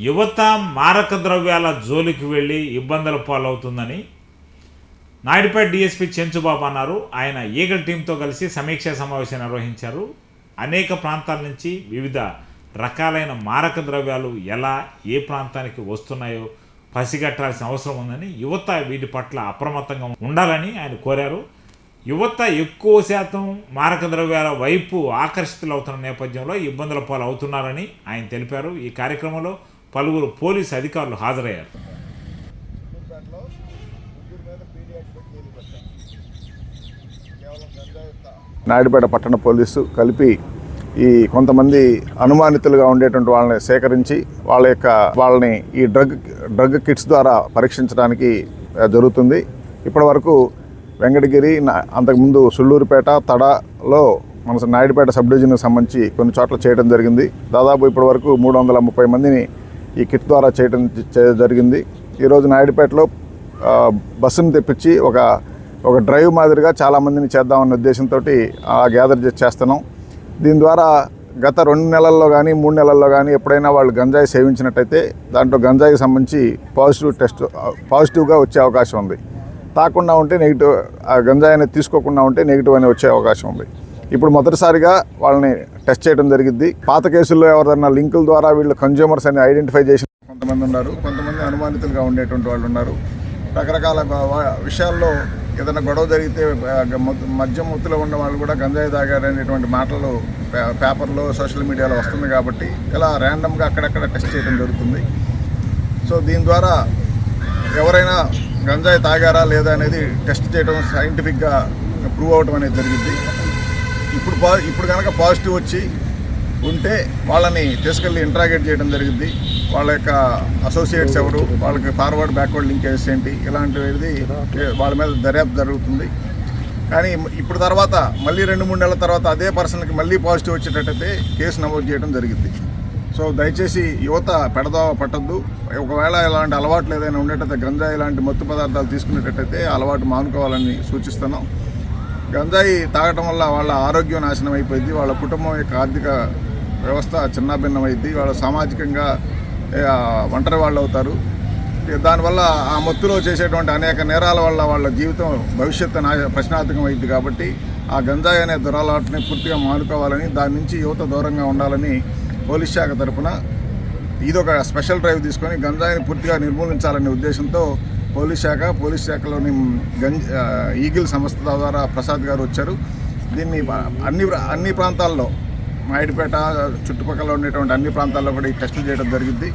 యువత మారక ద్రవ్యాల జోలికి వెళ్ళి ఇబ్బందుల పాలవుతుందని నాయుడుపేట డీఎస్పీ చెంచుబాబు అన్నారు. ఆయన ఈగల్ టీంతో కలిసి సమీక్షా సమావేశం నిర్వహించారు. అనేక ప్రాంతాల నుంచి వివిధ రకాలైన మారక ద్రవ్యాలు ఎలా ఏ ప్రాంతానికి వస్తున్నాయో పసిగట్టాల్సిన అవసరం ఉందని, యువత వీటి పట్ల అప్రమత్తంగా ఉండాలని ఆయన కోరారు. యువత ఎక్కువ శాతం మారక ద్రవ్యాల వైపు ఆకర్షితులవుతున్న నేపథ్యంలో ఇబ్బందుల పాలు అవుతున్నారని ఆయన తెలిపారు. ఈ కార్యక్రమంలో పలువురు పోలీసు అధికారులు హాజరయ్యారు. నాయుడుపేట పట్టణ పోలీసు కలిపి ఈ కొంతమంది అనుమానితులుగా ఉండేటువంటి వాళ్ళని సేకరించి వాళ్ళని ఈ డ్రగ్ కిట్స్ ద్వారా పరీక్షించడానికి జరుగుతుంది. ఇప్పటి వరకు వెంకటగిరి, అంతకుముందు సుళ్ళూరుపేట, తడలో మన నాయుడుపేట సబ్ డివిజన్కి సంబంధించి కొన్ని చోట్ల చేయడం జరిగింది. దాదాపు ఇప్పటి వరకు 330 మందిని ఈ కిట్ ద్వారా చేయడం జరిగింది. ఈరోజు నాయుడుపేటలో బస్సును తెప్పించి ఒక డ్రైవ్ మాదిరిగా చాలామందిని చేద్దామన్న ఉద్దేశంతో గ్యాదర్ చేస్తున్నాం. దీని ద్వారా గత 2 నెలల్లో కానీ 3 నెలల్లో కానీ ఎప్పుడైనా వాళ్ళు గంజాయి సేవించినట్టయితే దాంట్లో గంజాయికి సంబంధించి పాజిటివ్గా వచ్చే అవకాశం ఉంది. తాకుండా ఉంటే నెగిటివ్, గంజాయి అనేది తీసుకోకుండా ఉంటే నెగిటివ్ అనేది వచ్చే అవకాశం ఉంది. ఇప్పుడు మొదటిసారిగా వాళ్ళని టెస్ట్ చేయడం జరిగింది. పాత కేసుల్లో ఎవరైనా లింకుల ద్వారా వీళ్ళు కన్జ్యూమర్స్ అని ఐడెంటిఫై చేసిన కొంతమంది ఉన్నారు, కొంతమంది అనుమానితులుగా ఉండేటువంటి వాళ్ళు ఉన్నారు. రకరకాల విషయాల్లో ఏదైనా గొడవ జరిగితే మద్యం ముత్తులో ఉన్న వాళ్ళు కూడా గంజాయి తాగారు అనేటువంటి మాటలు పేపర్లో, సోషల్ మీడియాలో వస్తుంది. కాబట్టి ఇలా ర్యాండమ్గా అక్కడక్కడ టెస్ట్ చేయడం జరుగుతుంది. సో దీని ద్వారా ఎవరైనా గంజాయి తాగారా లేదా అనేది టెస్ట్ చేయడం, సైంటిఫిక్గా ప్రూవ్ అవడం అనేది జరిగింది. ఇప్పుడు కనుక పాజిటివ్ వచ్చి ఉంటే వాళ్ళని తీసుకెళ్ళి ఇంట్రాగేట్ చేయడం జరిగింది. వాళ్ళ యొక్క అసోసియేట్స్ ఎవరు, వాళ్ళకి ఫార్వర్డ్ బ్యాక్వర్డ్ లింకేజెస్ ఏంటి, ఇలాంటివి వాళ్ళ మీద దర్యాప్తు జరుగుతుంది. కానీ ఇప్పుడు తర్వాత మళ్ళీ 2-3 నెలల తర్వాత అదే పర్సన్కి మళ్ళీ పాజిటివ్ వచ్చేటట్టయితే కేసు నమోదు చేయడం జరిగింది. సో దయచేసి యువత పెడదావ పట్టద్దు. ఒకవేళ ఇలాంటి అలవాట్లు ఏదైనా ఉండేటైతే, గంజాయి ఇలాంటి మత్తు పదార్థాలు తీసుకునేటట్టయితే అలవాటు మానుకోవాలని సూచిస్తున్నాం. గంజాయి తాగటం వల్ల వాళ్ళ ఆరోగ్యం నాశనం అయిపోయింది, వాళ్ళ కుటుంబం యొక్క ఆర్థిక వ్యవస్థ చిన్నాభిన్నమైంది, వాళ్ళ సామాజికంగా ఒంటరి వాళ్ళు అవుతారు. దానివల్ల ఆ మత్తులో చేసేటువంటి అనేక నేరాల వల్ల వాళ్ళ జీవితం, భవిష్యత్తు ప్రశ్నార్థకం అయింది. కాబట్టి ఆ గంజాయి అనే దురలవాటుని పూర్తిగా మానుకోవాలని, దాని నుంచి యువత దూరంగా ఉండాలని పోలీస్ శాఖ తరఫున ఇదొక స్పెషల్ డ్రైవ్ తీసుకొని గంజాయిని పూర్తిగా నిర్మూలించాలనే ఉద్దేశంతో పోలీస్ శాఖలోని ఈగిల్ సంస్థ ద్వారా ప్రసాద్ గారు వచ్చారు. దీన్ని అన్ని ప్రాంతాల్లో, నాయుడుపేట చుట్టుపక్కల ఉండేటువంటి అన్ని ప్రాంతాల్లో కూడా ఈ టెస్టులు చేయడం జరిగింది.